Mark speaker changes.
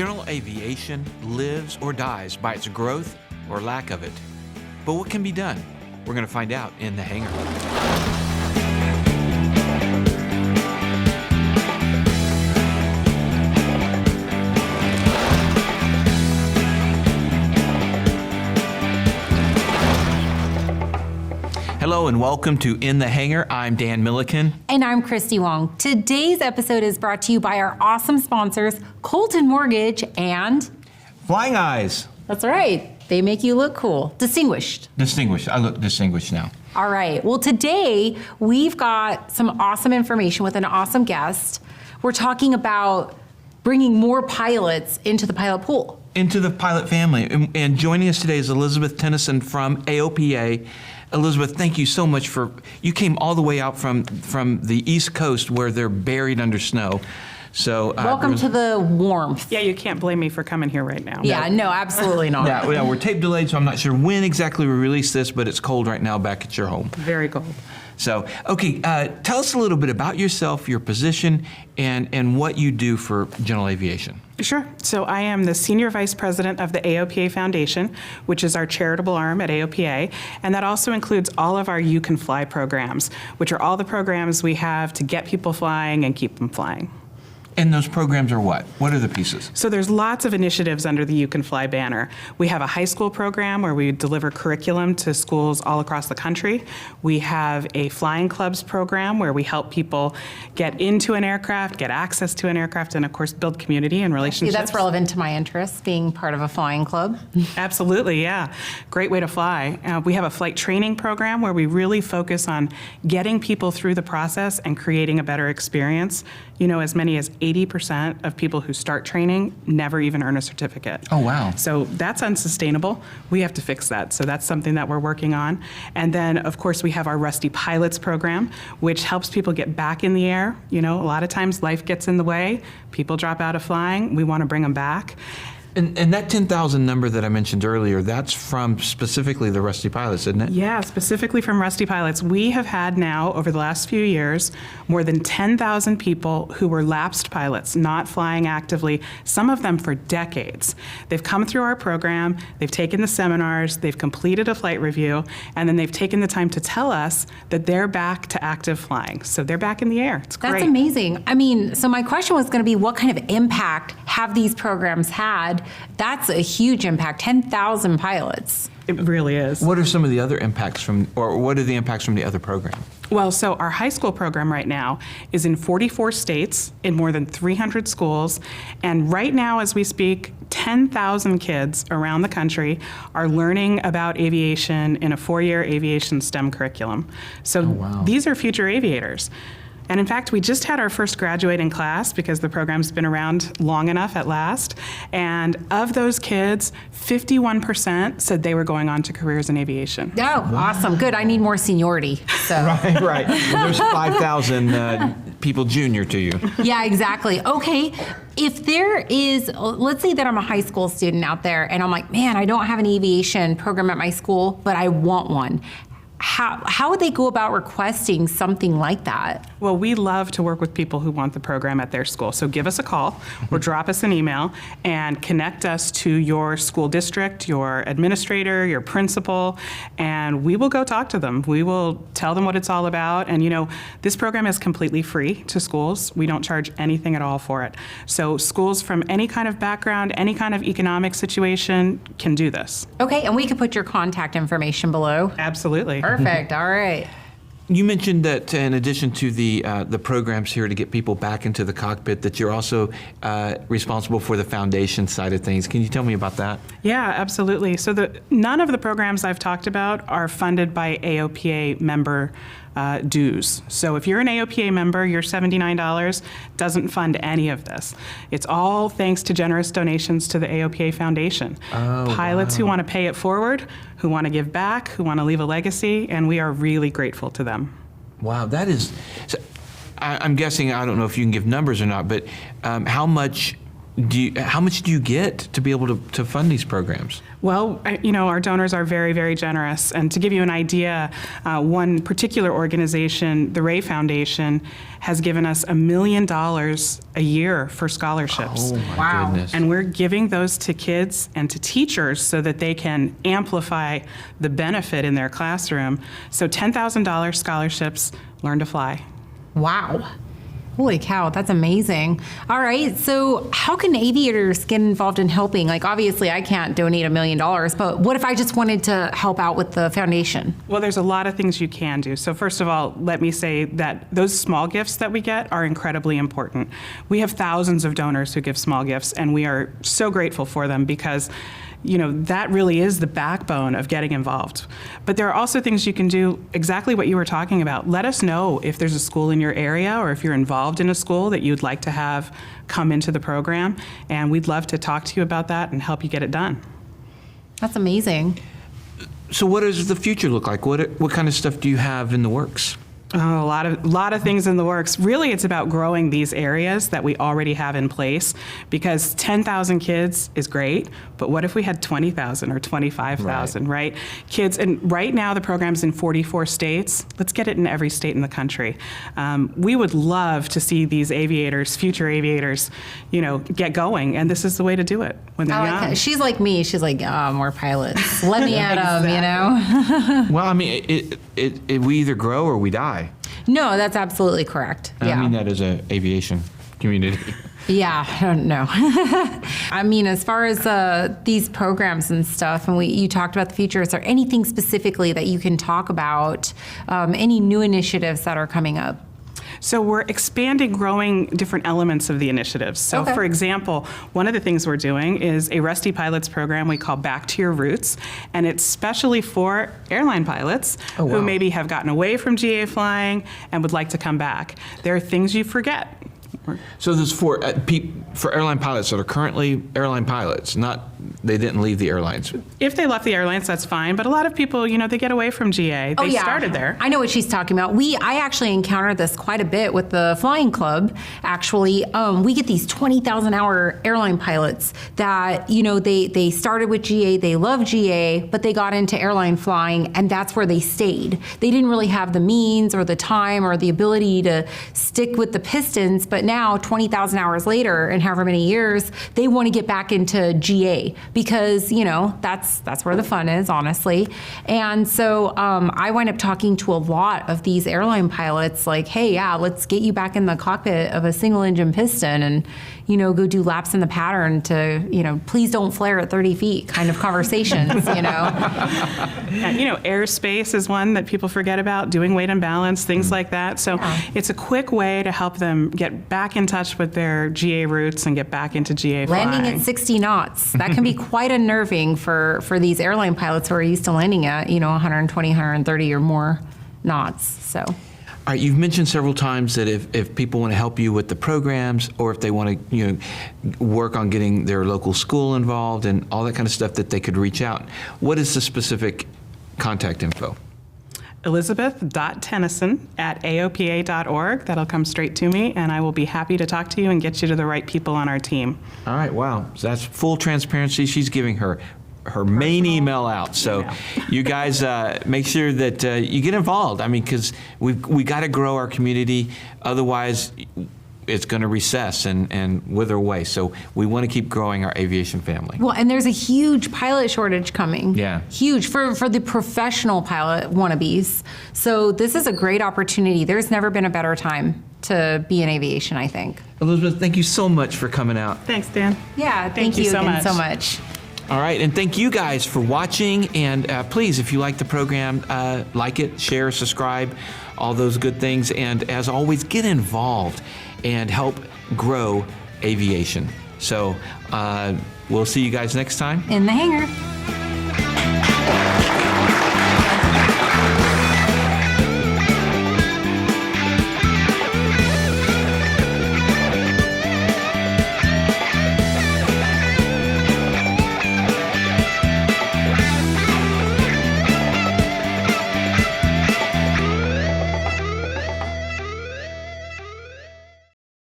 Speaker 1: General Aviation lives or dies by its growth or lack of it. But what can be done? We're going to find out in The Hangar. Hello and welcome to In the Hangar. I'm Dan Milliken.
Speaker 2: And I'm Christy Wong. Today's episode is brought to you by our awesome sponsors, Colton Mortgage and...
Speaker 1: Flying Eyes.
Speaker 2: That's right. They make you look cool. Distinguished.
Speaker 1: Distinguished. I look distinguished now.
Speaker 2: All right. Well, today we've got some awesome information with an awesome guest. We're talking about bringing more pilots into the pilot pool.
Speaker 1: Into the pilot family. And joining us today is Elizabeth Tennyson from AOPA. Elizabeth, thank you so much you came all the way out from the East Coast where they're buried under snow. So
Speaker 2: welcome to the warmth.
Speaker 3: Yeah, you can't blame me for coming here right now.
Speaker 2: Yeah, no, absolutely not.
Speaker 1: Yeah, we're tape delayed, so I'm not sure when exactly we release this, but it's cold right now back at your home.
Speaker 3: Very cold.
Speaker 1: So, okay, tell us a little bit about yourself, your position, and what you do for General Aviation.
Speaker 3: Sure. So I am the Senior Vice President of the AOPA Foundation, which is our charitable arm at AOPA, and that also includes all of our You Can Fly programs, which are all the programs we have to get people flying and keep them flying.
Speaker 1: And those programs are what? What are the pieces?
Speaker 3: So there's lots of initiatives under the You Can Fly banner. We have a high school program where we deliver curriculum to schools all across the country. We have a flying clubs program where we help people get into an aircraft, get access to an aircraft, and of course build community and relationships.
Speaker 2: That's relevant to my interests, being part of a flying club.
Speaker 3: Absolutely, yeah. Great way to fly. We have a flight training program where we really focus on getting people through the process and creating a better experience. You know, as many as 80% of people who start training never even earn a certificate.
Speaker 1: Oh, wow.
Speaker 3: So that's unsustainable. We have to fix that. So that's something that we're working on. And then, of course, we have our Rusty Pilots program, which helps people get back in the air. You know, a lot of times life gets in the way. People drop out of flying. We want to bring them back.
Speaker 1: And that 10,000 number that I mentioned earlier, that's from specifically the Rusty Pilots, isn't it?
Speaker 3: Yeah, specifically from Rusty Pilots. We have had now, over the last few years, more than 10,000 people who were lapsed pilots, not flying actively, some of them for decades. They've come through our program, they've taken the seminars, they've completed a flight review, and then they've taken the time to tell us that they're back to active flying. So they're back in the air. It's great.
Speaker 2: That's amazing. I mean, so my question was going to be, what kind of impact have these programs had? That's a huge impact, 10,000 pilots.
Speaker 3: It really is.
Speaker 1: What are some of the other impacts what are the impacts from the other program?
Speaker 3: Well, so our high school program right now is in 44 states, in more than 300 schools, and right now as we speak, 10,000 kids around the country are learning about aviation in a 4-year aviation STEM curriculum. So These are future aviators. And in fact, we just had our first graduating class because the program's been around long enough at last. And of those kids, 51% said they were going on to careers in aviation.
Speaker 2: Oh, awesome. Good. I need more seniority. So.
Speaker 1: Right. Well, there's 5,000 people junior to you.
Speaker 2: Yeah, exactly. Okay. If there is, let's say that I'm a high school student out there and I'm like, man, I don't have an aviation program at my school, but I want one. How would they go about requesting something like that?
Speaker 3: Well, we love to work with people who want the program at their school. So give us a call or drop us an email and connect us to your school district, your administrator, your principal, and we will go talk to them. We will tell them what it's all about. And you know, this program is completely free to schools. We don't charge anything at all for it. So schools from any kind of background, any kind of economic situation can do this.
Speaker 2: Okay, and we can put your contact information below.
Speaker 3: Absolutely.
Speaker 2: Perfect. All right.
Speaker 1: You mentioned that in addition to the programs here to get people back into the cockpit, that you're also responsible for the foundation side of things. Can you tell me about that?
Speaker 3: Yeah, absolutely. So none of the programs I've talked about are funded by AOPA member dues. So if you're an AOPA member, your $79 doesn't fund any of this. It's all thanks to generous donations to the AOPA Foundation. Pilots who want to pay it forward, who want to give back, who want to leave a legacy, and we are really grateful to them.
Speaker 1: Wow, that is, I'm guessing, I don't know if you can give numbers or not, but how much how much do you get to be able to fund these programs?
Speaker 3: Well, our donors are very, very generous. And to give you an idea, one particular organization, the Ray Foundation, has given us $1 million a year for scholarships.
Speaker 1: Oh, my goodness.
Speaker 3: And we're giving those to kids and to teachers so that they can amplify the benefit in their classroom. So $10,000 scholarships, learn to fly.
Speaker 2: Wow. Holy cow, that's amazing. All right, so how can aviators get involved in helping? Like, obviously, I can't donate $1 million, but what if I just wanted to help out with the foundation?
Speaker 3: Well, there's a lot of things you can do. So first of all, let me say that those small gifts that we get are incredibly important. We have thousands of donors who give small gifts, and we are so grateful for them because that really is the backbone of getting involved. But there are also things you can do exactly what you were talking about. Let us know if there's a school in your area or if you're involved in a school that you'd like to have come into the program, and we'd love to talk to you about that and help you get it done.
Speaker 2: That's amazing.
Speaker 1: So what does the future look like? What kind of stuff do you have in the works?
Speaker 3: Oh, a lot of things in the works. Really, it's about growing these areas that we already have in place, because 10,000 kids is great, but what if we had 20,000 or 25,000, right? Kids, and right now the program's in 44 states. Let's get it in every state in the country. We would love to see these aviators, future aviators, get going, and this is the way to do it when they're young.
Speaker 2: That. She's like me. She's like, more pilots. Let me at them,
Speaker 1: Well, I mean, we either grow or we die.
Speaker 2: No, that's absolutely correct.
Speaker 1: And
Speaker 2: Yeah.
Speaker 1: I mean that as an aviation community.
Speaker 2: Yeah, I don't know. I mean, as far as these programs and stuff, and you talked about the future, is there anything specifically that you can talk about, any new initiatives that are coming up?
Speaker 3: So we're expanding, growing different elements of the initiatives. So
Speaker 2: Okay.
Speaker 3: for example, one of the things we're doing is a Rusty Pilots program we call Back to Your Roots, and it's specially for airline pilots who maybe have gotten away from GA flying and would like to come back. There are things you forget.
Speaker 1: So this is for airline pilots that are currently airline pilots, they didn't leave the airlines.
Speaker 3: If they left the airlines, that's fine, but a lot of people, they get away from GA. They started there.
Speaker 2: I know what she's talking about. I actually encountered this quite a bit with the flying club. Actually, we get these 20,000-hour airline pilots that, they started with GA, they love GA, but they got into airline flying, and that's where they stayed. They didn't really have the means or the time or the ability to stick with the Pistons, but now 20,000 hours later and however many years, they want to get back into GA because, that's where the fun is, honestly. And so I wind up talking to a lot of these airline pilots like, hey, yeah, let's get you back in the cockpit of a single engine piston and, go do laps in the pattern to, please don't flare at 30 feet kind of conversations,
Speaker 3: And, airspace is one that people forget about, doing weight and balance, things like that. So it's a quick way to help them get back in touch with their GA roots and get back into GA flying.
Speaker 2: Landing at 60 knots. That can be quite unnerving for these airline pilots who are used to landing at, 120, 130 or more knots. So.
Speaker 1: All right, you've mentioned several times that if people want to help you with the programs or if they want to work on getting their local school involved and all that kind of stuff, that they could reach out. What is the specific contact info?
Speaker 3: Elizabeth.Tennyson@aopa.org. That'll come straight to me, and I will be happy to talk to you and get you to the right people on our team.
Speaker 1: All right, wow. So that's full transparency. She's giving her main email out. So you guys make sure that you get involved. I mean, because we got to grow our community. Otherwise, it's going to recess and wither away. So we want to keep growing our aviation family.
Speaker 2: Well, and there's a huge pilot shortage coming.
Speaker 1: Yeah.
Speaker 2: Huge for the professional pilot wannabes. So this is a great opportunity. There's never been a better time to be in aviation, I think.
Speaker 1: Elizabeth, thank you so much for coming out.
Speaker 3: Thanks, Dan.
Speaker 2: Yeah, thank
Speaker 3: you
Speaker 2: you
Speaker 3: so
Speaker 2: again
Speaker 3: much.
Speaker 2: so much.
Speaker 1: All right, and thank you guys for watching. And please, if you like the program, like it, share, subscribe, all those good things. And as always, get involved and help grow aviation. So we'll see you guys next time.
Speaker 2: In the hangar.